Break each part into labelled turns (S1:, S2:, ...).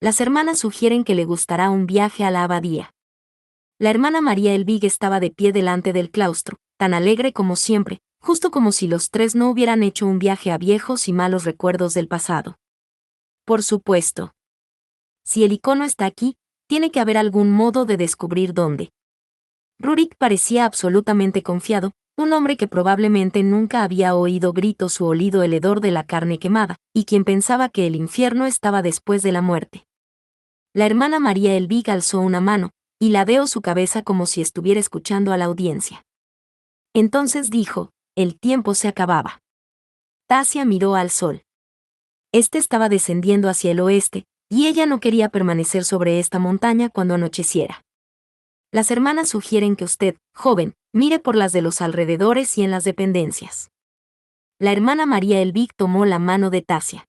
S1: Las hermanas sugieren que le gustará un viaje a la abadía. La hermana María Elvig estaba de pie delante del claustro, tan alegre como siempre, justo como si los tres no hubieran hecho un viaje a viejos y malos recuerdos del pasado. Por supuesto. Si el icono está aquí, tiene que haber algún modo de descubrir dónde. Rurik parecía absolutamente confiado, un hombre que probablemente nunca había oído gritos u olido el hedor de la carne quemada, y quien pensaba que el infierno estaba después de la muerte. La hermana María Elvig alzó una mano, y ladeó su cabeza como si estuviera escuchando a la audiencia. Entonces dijo, el tiempo se acababa. Tasia miró al sol. Este estaba descendiendo hacia el oeste, y ella no quería permanecer sobre esta montaña cuando anocheciera. Las hermanas sugieren que usted, joven, mire por las de los alrededores y en las dependencias. La hermana María Elvig tomó la mano de Tasia.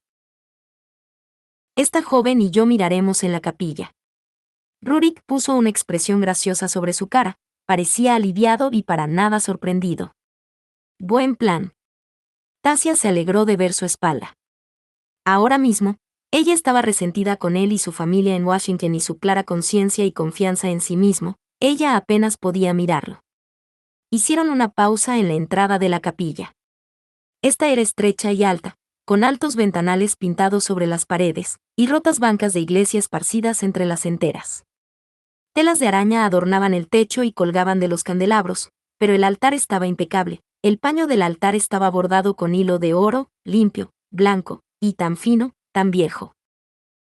S1: Esta joven y yo miraremos en la capilla. Rurik puso una expresión graciosa sobre su cara, parecía aliviado y para nada sorprendido. Buen plan. Tasia se alegró de ver su espalda. Ahora mismo, ella estaba resentida con él y su familia en Washington y su clara conciencia y confianza en sí mismo, ella apenas podía mirarlo. Hicieron una pausa en la entrada de la capilla. Esta era estrecha y alta, con altos ventanales pintados sobre las paredes, y rotas bancas de iglesia esparcidas entre las enteras. Telas de araña adornaban el techo y colgaban de los candelabros, pero el altar estaba impecable, el paño del altar estaba bordado con hilo de oro, limpio, blanco, y tan fino, tan viejo.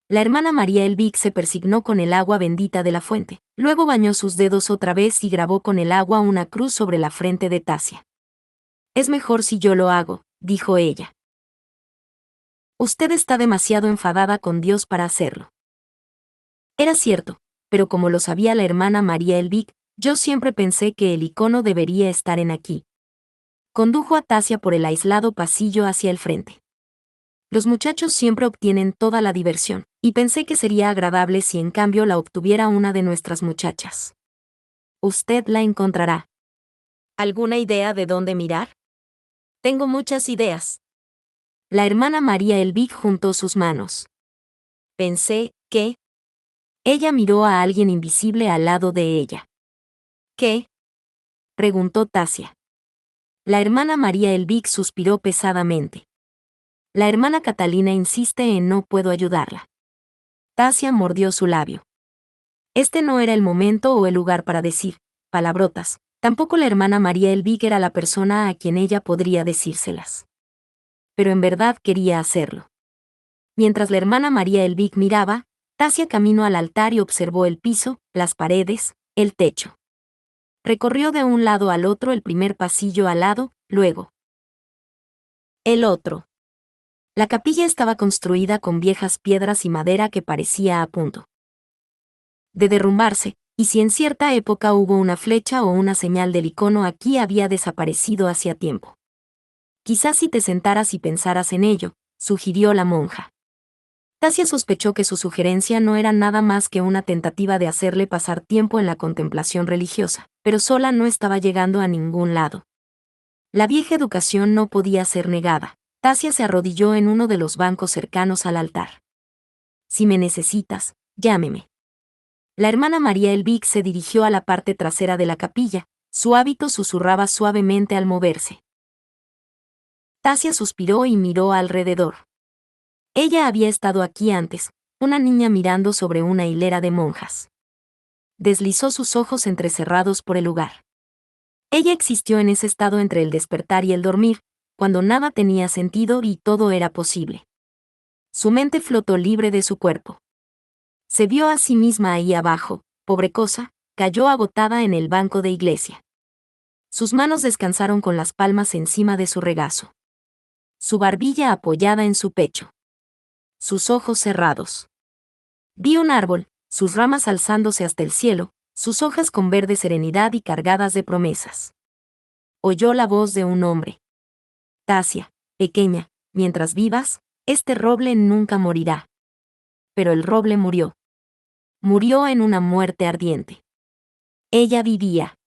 S1: La hermana María Elvig se persignó con el agua bendita de la fuente, luego bañó sus dedos otra vez y grabó con el agua una cruz sobre la frente de Tasia. Es mejor si yo lo hago, dijo ella. Usted está demasiado enfadada con Dios para hacerlo. Era cierto, pero como lo sabía la hermana María Elvig, yo siempre pensé que el icono debería estar en aquí. Condujo a Tasia por el aislado pasillo hacia el frente. Los muchachos siempre obtienen toda la diversión, y pensé que sería agradable si en cambio la obtuviera una de nuestras muchachas. Usted la encontrará. ¿Alguna idea de dónde mirar? Tengo muchas ideas. La hermana María Elvig juntó sus manos. Pensé que... Ella miró a alguien invisible al lado de ella. ¿Qué? Preguntó Tasia. La hermana María Elvig suspiró pesadamente. La hermana Catalina insiste en no puedo ayudarla. Tasia mordió su labio. Este no era el momento o el lugar para decir palabrotas, tampoco la hermana María Elvig era la persona a quien ella podría decírselas. Pero en verdad quería hacerlo. Mientras la hermana María Elvig miraba, Tasia caminó al altar y observó el piso, las paredes, el techo. Recorrió de un lado al otro el primer pasillo al lado, luego el otro. La capilla estaba construida con viejas piedras y madera que parecía a punto de derrumbarse, y si en cierta época hubo una flecha o una señal del icono aquí había desaparecido hacía tiempo. Quizás si te sentaras y pensaras en ello, sugirió la monja. Tasia sospechó que su sugerencia no era nada más que una tentativa de hacerle pasar tiempo en la contemplación religiosa, pero sola no estaba llegando a ningún lado. La vieja educación no podía ser negada. Tasia se arrodilló en uno de los bancos cercanos al altar. Si me necesitas, llámeme. La hermana María Elvig se dirigió a la parte trasera de la capilla, su hábito susurraba suavemente al moverse. Tasia suspiró y miró alrededor. Ella había estado aquí antes, una niña mirando sobre una hilera de monjas. Deslizó sus ojos entrecerrados por el lugar. Ella existió en ese estado entre el despertar y el dormir, cuando nada tenía sentido y todo era posible. Su mente flotó libre de su cuerpo. Se vio a sí misma ahí abajo, pobre cosa, cayó agotada en el banco de iglesia. Sus manos descansaron con las palmas encima de su regazo. Su barbilla apoyada en su pecho. Sus ojos cerrados. Vi un árbol, sus ramas alzándose hasta el cielo, sus hojas con verde serenidad y cargadas de promesas. Oyó la voz de un hombre. Tasia, pequeña, mientras vivas, este roble nunca morirá. Pero el roble murió. Murió en una muerte ardiente. Ella vivía.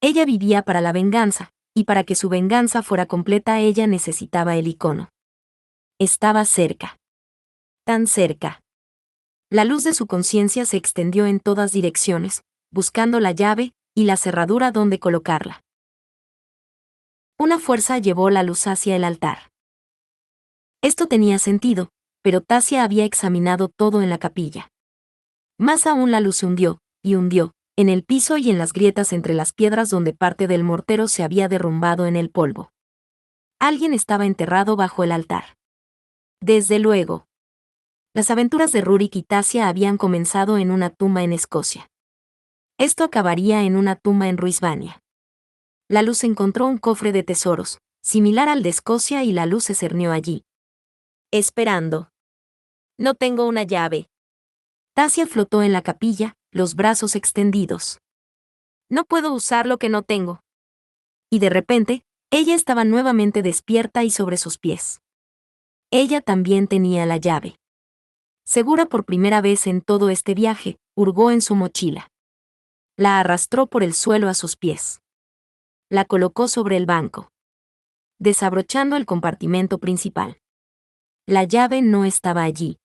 S1: Ella vivía para la venganza, y para que su venganza fuera completa ella necesitaba el icono. Estaba cerca. Tan cerca. La luz de su conciencia se extendió en todas direcciones, buscando la llave y la cerradura donde colocarla. Una fuerza llevó la luz hacia el altar. Esto tenía sentido, pero Tasia había examinado todo en la capilla. Más aún la luz se hundió, y hundió, en el piso y en las grietas entre las piedras donde parte del mortero se había derrumbado en el polvo. Alguien estaba enterrado bajo el altar. Desde luego. Las aventuras de Rurik y Tasia habían comenzado en una tumba en Escocia. Esto acabaría en una tumba en Ruisvania. La luz encontró un cofre de tesoros, similar al de Escocia, y la luz se cernió allí. Esperando. No tengo una llave. Tasia flotó en la capilla, los brazos extendidos. No puedo usar lo que no tengo. Y de repente, ella estaba nuevamente despierta y sobre sus pies. Ella también tenía la llave. Segura por primera vez en todo este viaje, hurgó en su mochila. La arrastró por el suelo a sus pies. La colocó sobre el banco, desabrochando el compartimento principal. La llave no estaba allí.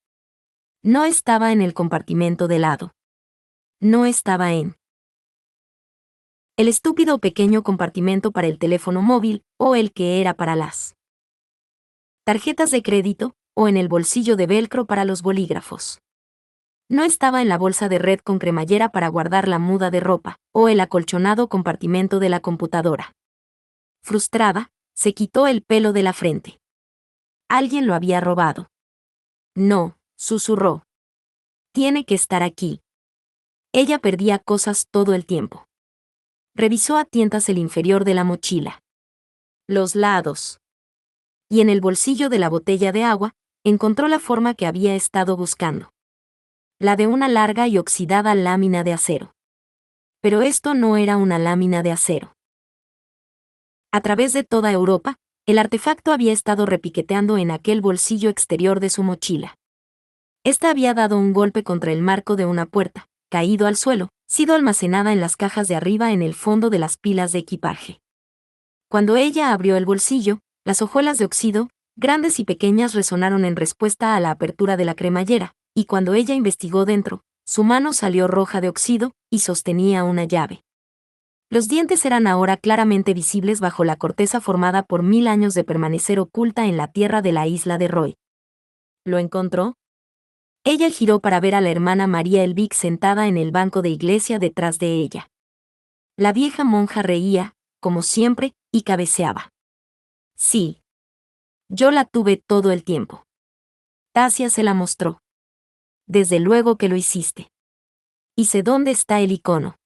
S1: No estaba en el compartimento de lado. No estaba en el estúpido pequeño compartimento para el teléfono móvil, o el que era para las tarjetas de crédito, o en el bolsillo de velcro para los bolígrafos. No estaba en la bolsa de red con cremallera para guardar la muda de ropa, o el acolchonado compartimento de la computadora. Frustrada, se quitó el pelo de la frente. Alguien lo había robado. No, susurró. Tiene que estar aquí. Ella perdía cosas todo el tiempo. Revisó a tientas el inferior de la mochila. Los lados. Y en el bolsillo de la botella de agua, encontró la forma que había estado buscando. La de una larga y oxidada lámina de acero. Pero esto no era una lámina de acero. A través de toda Europa, el artefacto había estado repiqueteando en aquel bolsillo exterior de su mochila. Esta había dado un golpe contra el marco de una puerta, caído al suelo, sido almacenada en las cajas de arriba en el fondo de las pilas de equipaje. Cuando ella abrió el bolsillo, las hojuelas de óxido, grandes y pequeñas, resonaron en respuesta a la apertura de la cremallera, y cuando ella investigó dentro, su mano salió roja de óxido, y sostenía una llave. Los dientes eran ahora claramente visibles bajo la corteza formada por 1000 años de permanecer oculta en la tierra de la isla de Roy. ¿Lo encontró? Ella giró para ver a la hermana María Elvig sentada en el banco de iglesia detrás de ella. La vieja monja reía, como siempre, y cabeceaba. Sí. Yo la tuve todo el tiempo. Tasia se la mostró. Desde luego que lo hiciste. Y sé dónde está el icono.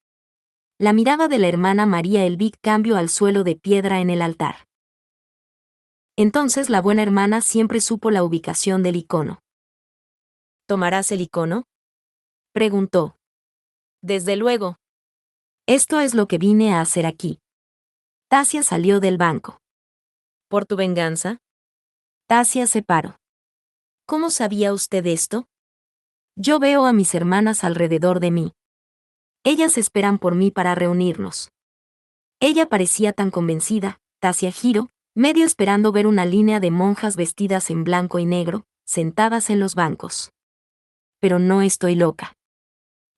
S1: La mirada de la hermana María Elvig cambió al suelo de piedra en el altar. Entonces la buena hermana siempre supo la ubicación del icono. ¿Tomarás el icono?, preguntó. Desde luego. Esto es lo que vine a hacer aquí. Tasia salió del banco. ¿Por tu venganza? Tasia se paró. ¿Cómo sabía usted esto? Yo veo a mis hermanas alrededor de mí. Ellas esperan por mí para reunirnos. Ella parecía tan convencida. Tasia giró, medio esperando ver una línea de monjas vestidas en blanco y negro, sentadas en los bancos. Pero no estoy loca.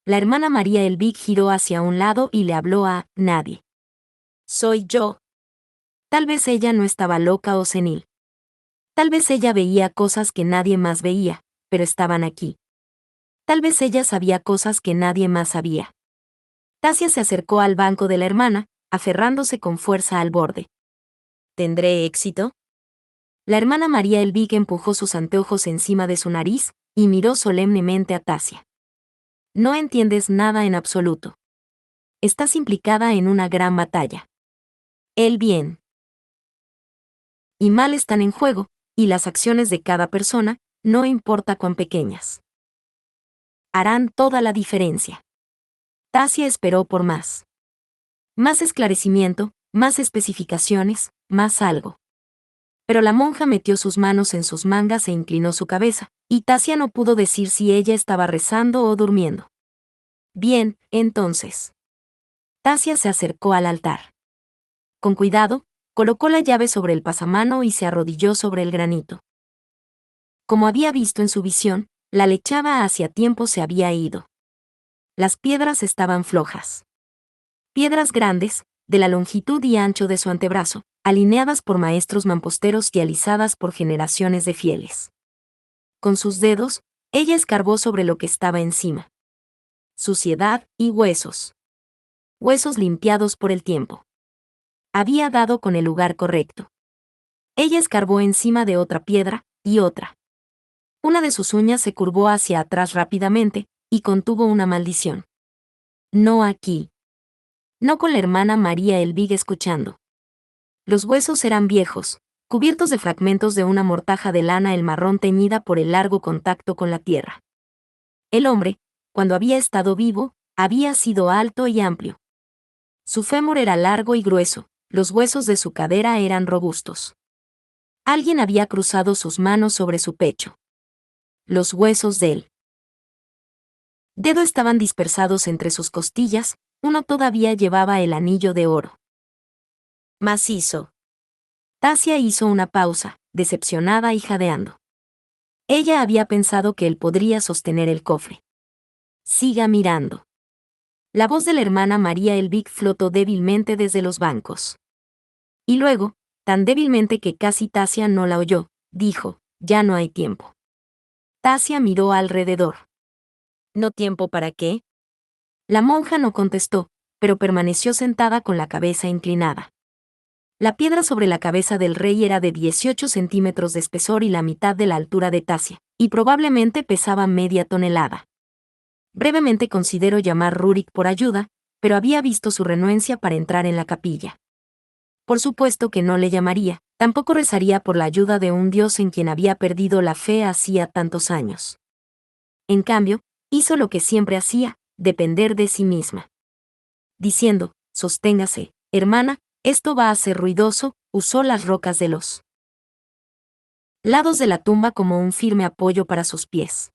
S1: La hermana María Elvig giró hacia un lado y le habló a nadie. Soy yo. Tal vez ella no estaba loca o senil. Tal vez ella veía cosas que nadie más veía, pero estaban aquí. Tal vez ella sabía cosas que nadie más sabía. Tasia se acercó al banco de la hermana, aferrándose con fuerza al borde. ¿Tendré éxito? La hermana María Elvig empujó sus anteojos encima de su nariz y miró solemnemente a Tasia. No entiendes nada en absoluto. Estás implicada en una gran batalla. El bien y mal están en juego, y las acciones de cada persona, no importa cuán pequeñas, harán toda la diferencia. Tasia esperó por más. Más esclarecimiento, más especificaciones, más algo. Pero la monja metió sus manos en sus mangas e inclinó su cabeza, y Tasia no pudo decir si ella estaba rezando o durmiendo. Bien, entonces. Tasia se acercó al altar. Con cuidado, colocó la llave sobre el pasamano y se arrodilló sobre el granito. Como había visto en su visión, La lechada hacía tiempo se había ido. Las piedras estaban flojas. Piedras grandes, de la longitud y ancho de su antebrazo, alineadas por maestros mamposteros y alisadas por generaciones de fieles. Con sus dedos, ella escarbó sobre lo que estaba encima. Suciedad y huesos. Huesos limpiados por el tiempo. Había dado con el lugar correcto. Ella escarbó encima de otra piedra, y otra. Una de sus uñas se curvó hacia atrás rápidamente, y contuvo una maldición. No aquí. No con la hermana María Elvig escuchando. Los huesos eran viejos, cubiertos de fragmentos de una mortaja de lana el marrón teñida por el largo contacto con la tierra. El hombre, cuando había estado vivo, había sido alto y amplio. Su fémur era largo y grueso, los huesos de su cadera eran robustos. Alguien había cruzado sus manos sobre su pecho. Los huesos del dedo estaban dispersados entre sus costillas, uno todavía llevaba el anillo de oro. Macizo. Tasia hizo una pausa, decepcionada y jadeando. Ella había pensado que él podría sostener el cofre. Siga mirando. La voz de la hermana María Elvig flotó débilmente desde los bancos. Y luego, tan débilmente que casi Tasia no la oyó, dijo, ya no hay tiempo. Tasia miró alrededor. ¿No tiempo para qué? La monja no contestó, pero permaneció sentada con la cabeza inclinada. La piedra sobre la cabeza del rey era de 18 centímetros de espesor y la mitad de la altura de Tasia, y probablemente pesaba media tonelada. Brevemente consideró llamar Rurik por ayuda, pero había visto su renuencia para entrar en la capilla. Por supuesto que no le llamaría, tampoco rezaría por la ayuda de un dios en quien había perdido la fe hacía tantos años. En cambio, hizo lo que siempre hacía, depender de sí misma. Diciendo, sosténgase, hermana, esto va a ser ruidoso, usó las rocas de los lados de la tumba como un firme apoyo para sus pies.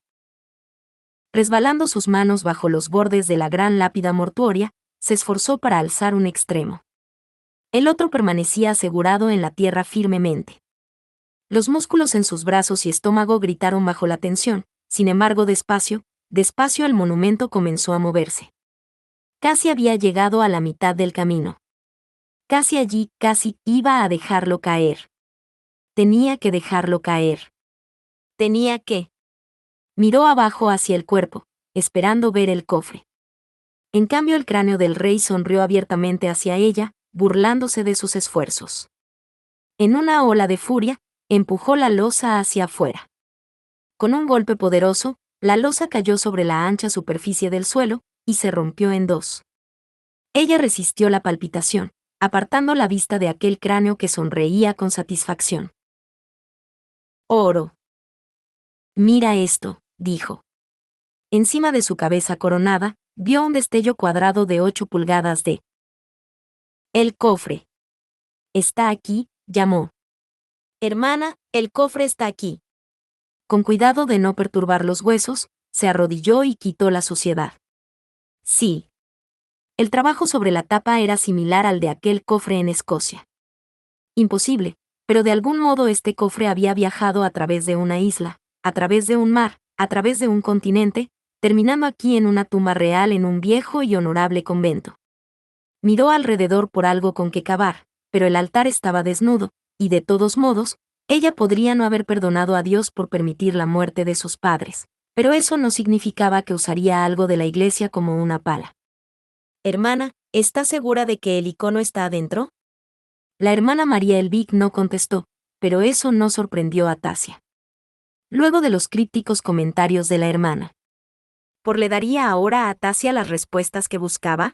S1: Resbalando sus manos bajo los bordes de la gran lápida mortuoria, se esforzó para alzar un extremo. El otro permanecía asegurado en la tierra firmemente. Los músculos en sus brazos y estómago gritaron bajo la tensión, sin embargo despacio el monumento comenzó a moverse. Casi había llegado a la mitad del camino. Casi allí, casi iba a dejarlo caer. Tenía que dejarlo caer. Tenía que. Miró abajo hacia el cuerpo, esperando ver el cofre. En cambio el cráneo del rey sonrió abiertamente hacia ella, burlándose de sus esfuerzos. En una ola de furia, empujó la losa hacia afuera. Con un golpe poderoso, la losa cayó sobre la ancha superficie del suelo, y se rompió en dos. Ella resistió la palpitación, apartando la vista de aquel cráneo que sonreía con satisfacción. Oro. Mira esto, dijo. Encima de su cabeza coronada, vio un destello cuadrado de 8 pulgadas de. El cofre. Está aquí, llamó. Hermana, el cofre está aquí. Con cuidado de no perturbar los huesos, se arrodilló y quitó la suciedad. Sí. El trabajo sobre la tapa era similar al de aquel cofre en Escocia. Imposible, pero de algún modo este cofre había viajado a través de una isla, a través de un mar, a través de un continente, terminando aquí en una tumba real en un viejo y honorable convento. Miró alrededor por algo con que cavar, pero el altar estaba desnudo, y de todos modos, ella podría no haber perdonado a Dios por permitir la muerte de sus padres, pero eso no significaba que usaría algo de la iglesia como una pala. Hermana, ¿estás segura de que el icono está adentro? La hermana María Elvig no contestó, pero eso no sorprendió a Tasia. Luego de los crípticos comentarios de la hermana. ¿Por le daría ahora a Tasia las respuestas que buscaba?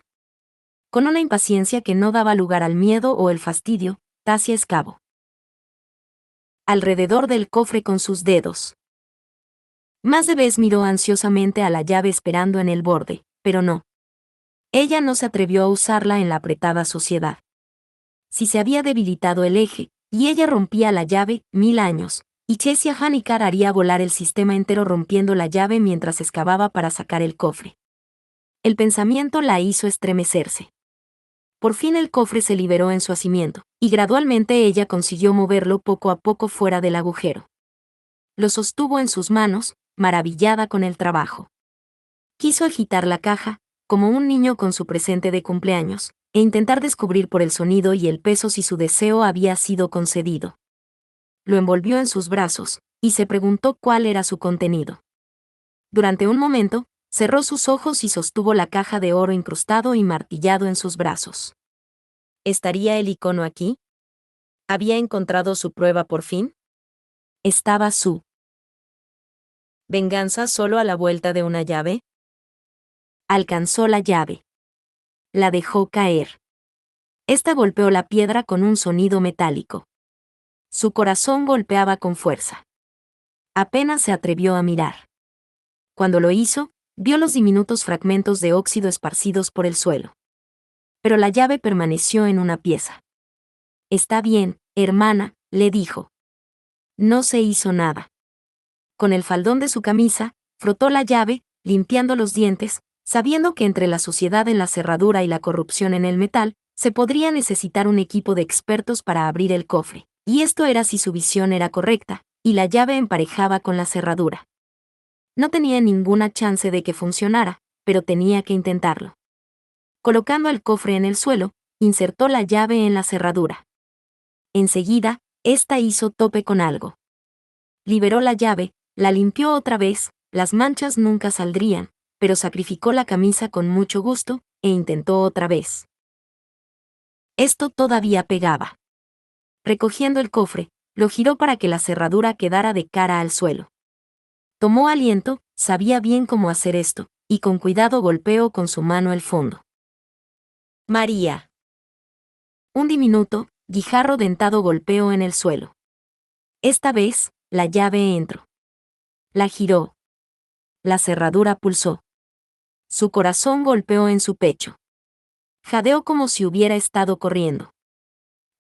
S1: Con una impaciencia que no daba lugar al miedo o el fastidio, Tasia excavó alrededor del cofre con sus dedos. Más de vez miró ansiosamente a la llave esperando en el borde, pero no. Ella no se atrevió a usarla en la apretada suciedad. Si se había debilitado el eje, y ella rompía la llave, 1000 años, y Chesia Hanikar haría volar el sistema entero rompiendo la llave mientras excavaba para sacar el cofre. El pensamiento la hizo estremecerse. Por fin el cofre se liberó en su hacimiento, y gradualmente ella consiguió moverlo poco a poco fuera del agujero. Lo sostuvo en sus manos, maravillada con el trabajo. Quiso agitar la caja, como un niño con su presente de cumpleaños, e intentar descubrir por el sonido y el peso si su deseo había sido concedido. Lo envolvió en sus brazos, y se preguntó cuál era su contenido. Durante un momento, cerró sus ojos y sostuvo la caja de oro incrustado y martillado en sus brazos. ¿Estaría el icono aquí? ¿Había encontrado su prueba por fin? ¿Estaba su venganza solo a la vuelta de una llave? Alcanzó la llave. La dejó caer. Esta golpeó la piedra con un sonido metálico. Su corazón golpeaba con fuerza. Apenas se atrevió a mirar. Cuando lo hizo, vio los diminutos fragmentos de óxido esparcidos por el suelo. Pero la llave permaneció en una pieza. Está bien, hermana, le dijo. No se hizo nada. Con el faldón de su camisa, frotó la llave, limpiando los dientes, sabiendo que entre la suciedad en la cerradura y la corrupción en el metal, se podría necesitar un equipo de expertos para abrir el cofre, y esto era si su visión era correcta, y la llave emparejaba con la cerradura. No tenía ninguna chance de que funcionara, pero tenía que intentarlo. Colocando el cofre en el suelo, insertó la llave en la cerradura. Enseguida, ésta hizo tope con algo. Liberó la llave, la limpió otra vez, las manchas nunca saldrían, pero sacrificó la camisa con mucho gusto, e intentó otra vez. Esto todavía pegaba. Recogiendo el cofre, lo giró para que la cerradura quedara de cara al suelo. Tomó aliento, sabía bien cómo hacer esto, y con cuidado golpeó con su mano el fondo. María. Un diminuto, guijarro dentado golpeó en el suelo. Esta vez, la llave entró. La giró. La cerradura pulsó. Su corazón golpeó en su pecho. Jadeó como si hubiera estado corriendo.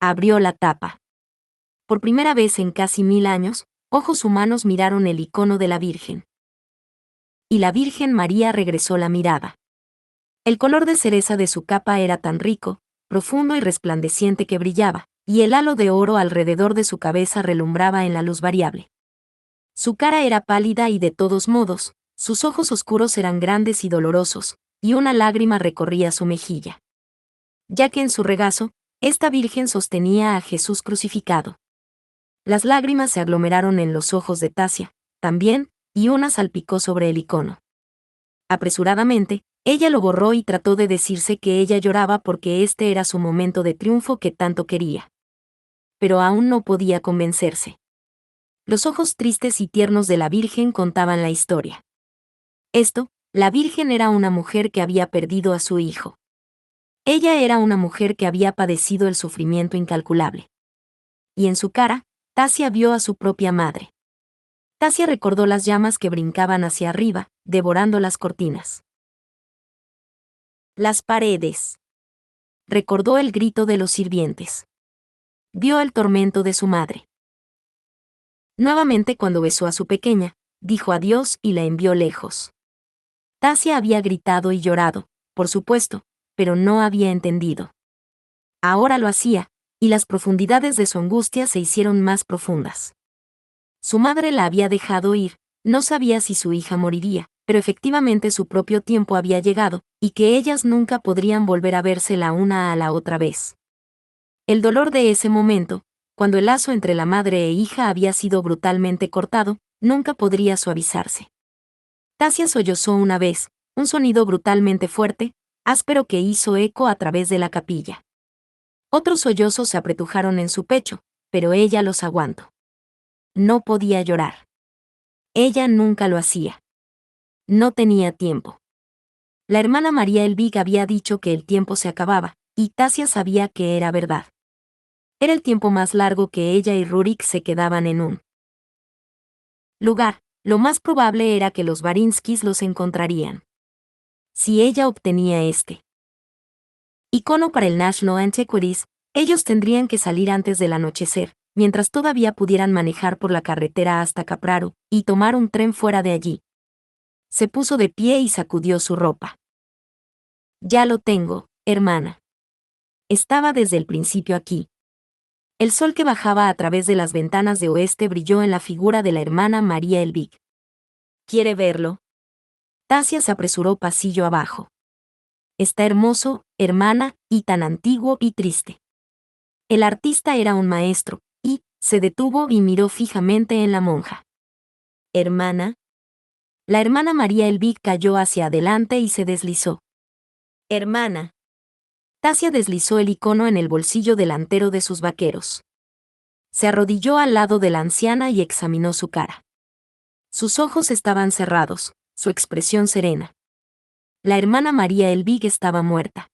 S1: Abrió la tapa. Por primera vez en casi 1000 años, ojos humanos miraron el icono de la Virgen. Y la Virgen María regresó la mirada. El color de cereza de su capa era tan rico, profundo y resplandeciente que brillaba, y el halo de oro alrededor de su cabeza relumbraba en la luz variable. Su cara era pálida y de todos modos, sus ojos oscuros eran grandes y dolorosos, y una lágrima recorría su mejilla. Ya que en su regazo, esta Virgen sostenía a Jesús crucificado. Las lágrimas se aglomeraron en los ojos de Tasia, también, y una salpicó sobre el icono. Apresuradamente, ella lo borró y trató de decirse que ella lloraba porque este era su momento de triunfo que tanto quería. Pero aún no podía convencerse. Los ojos tristes y tiernos de la Virgen contaban la historia. La Virgen era una mujer que había perdido a su hijo. Ella era una mujer que había padecido el sufrimiento incalculable. Y en su cara, Tasia vio a su propia madre. Tasia recordó las llamas que brincaban hacia arriba, devorando las cortinas. Las paredes. Recordó el grito de los sirvientes. Vio el tormento de su madre. Nuevamente cuando besó a su pequeña, dijo adiós y la envió lejos. Tasia había gritado y llorado, por supuesto, pero no había entendido. Ahora lo hacía, y las profundidades de su angustia se hicieron más profundas. Su madre la había dejado ir, no sabía si su hija moriría, pero efectivamente su propio tiempo había llegado, y que ellas nunca podrían volver a verse la una a la otra vez. El dolor de ese momento, cuando el lazo entre la madre e hija había sido brutalmente cortado, nunca podría suavizarse. Tasia sollozó una vez, un sonido brutalmente fuerte, áspero que hizo eco a través de la capilla. Otros sollozos se apretujaron en su pecho, pero ella los aguantó. No podía llorar. Ella nunca lo hacía. No tenía tiempo. La hermana María Elvig había dicho que el tiempo se acababa, y Tasia sabía que era verdad. Era el tiempo más largo que ella y Rurik se quedaban en un lugar. Lo más probable era que los Barinskis los encontrarían. Si ella obtenía este icono para el National Antiquities, ellos tendrían que salir antes del anochecer, mientras todavía pudieran manejar por la carretera hasta Capraro, y tomar un tren fuera de allí. Se puso de pie y sacudió su ropa. Ya lo tengo, hermana. Estaba desde el principio aquí. El sol que bajaba a través de las ventanas de oeste brilló en la figura de la hermana María Elvig. ¿Quiere verlo? Tasia se apresuró pasillo abajo. Está hermoso, hermana, y tan antiguo y triste. El artista era un maestro, y se detuvo y miró fijamente en la monja. Hermana. La hermana María Elvig cayó hacia adelante y se deslizó. Hermana. Tasia deslizó el icono en el bolsillo delantero de sus vaqueros. Se arrodilló al lado de la anciana y examinó su cara. Sus ojos estaban cerrados, su expresión serena. La hermana María Elvig estaba muerta.